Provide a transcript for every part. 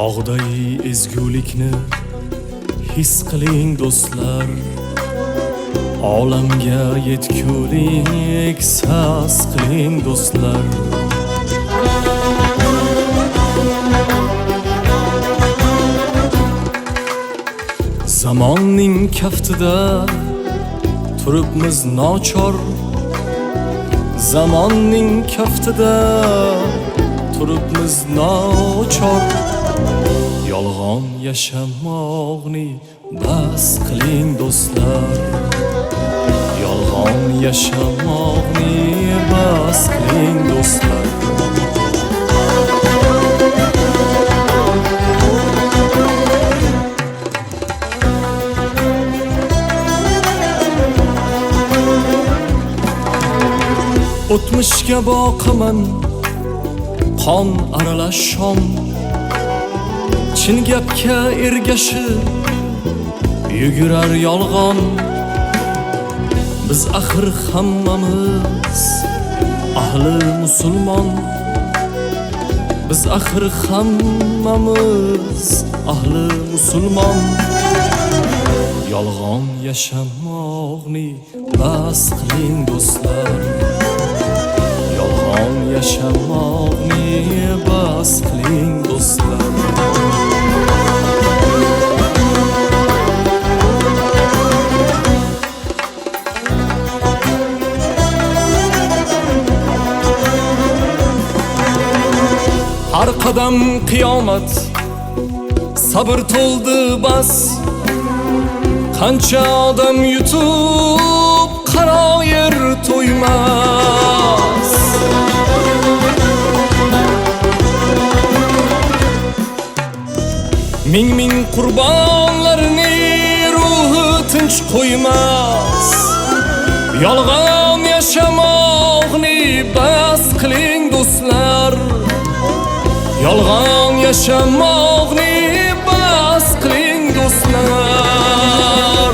Tog'day ezgulikni his qiling do'stlar, olamga yetgulik saz qiling do'stlar. Zamonning kaftida turibmiz nochor, zamonning kaftida turibmiz nochor. Yolg'on yashamoqni bas qiling do'stlar, yolg'on yashamoqni bas qiling do'stlar. O'tmishga boqaman qon aralash shom, chin gapga ergashib yugurar yolg'on. Biz axir hammamiz ahli musulmon, biz axir hammamiz ahli musulmon. Yolg'on yashamoqni bas qiling do'stlar, yolg'on yashamoqni bas qiling do'stlar. Har qadam qiyomat, sabr to'ldi bas. Qancha odam yutib qaroyir to'ymas. Ming qurbonlarni ruhi tinch qo'ymas. Yolg'on yashamoqni bas qiling do'stlar, yolg'on yashamoqni bas qiling do'stlar.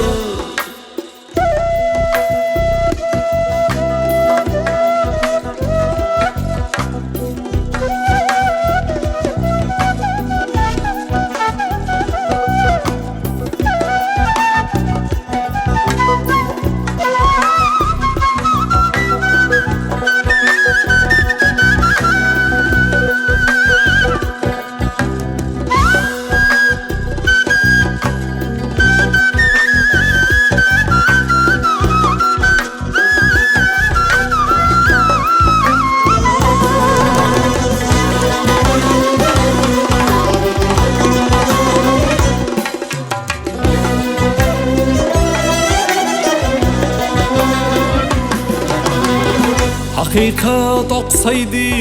Haqiqat oqsaydi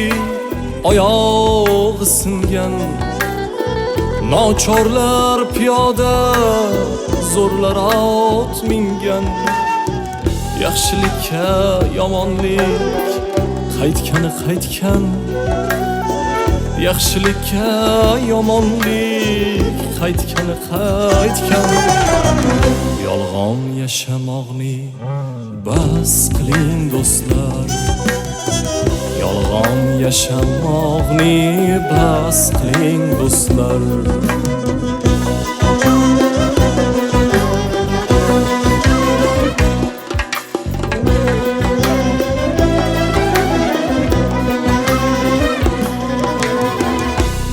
oyog'i singan, nochorlar piyoda zo'rlar ot mingan. Yaxshilikka yomonlik qaytgani qaytgan, yaxshilikka yomonlik qaytgani qaytgan. Yolg'on yashamoqni bas qiling do'stlar, yolg'on yashamoqni bas qiling do'stlar.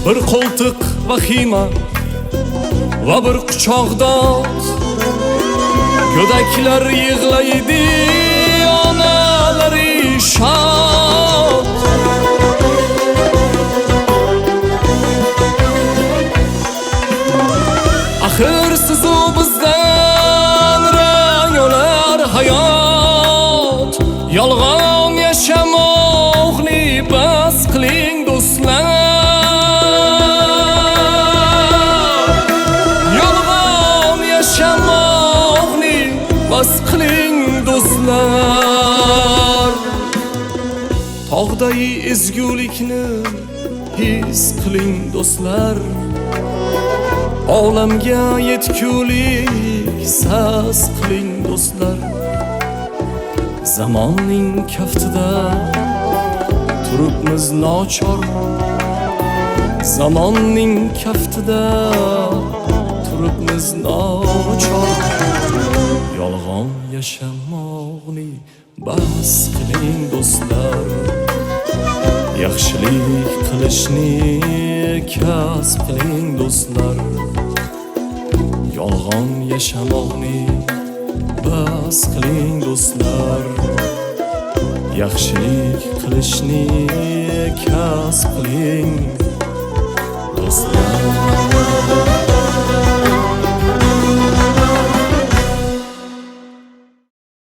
Bir qo'ltiq vahima va bir quchoq dod, go'daklar yig'laydi, onalari shod. Axir sizu bizdan rang olar hayot, yolg'on yashamoqni bas qiling do'stlar, yolg'on yashamoqni bas qiling do'stlar. Tog'day ezgulikni his qiling do'stlar, olamga yetgulik saz qiling do'stlar. Zamonning kaftida turibmiz nochor, zamonning kaftida turibmiz nochor. Yolg'on yashamoqni bas qiling do'stlar, yaxshilik qilishni kasb qiling do'stlar. Yolg'on yashamoqni bas qiling do'stlar, yaxshilik qilishni kasb qiling do'stlar.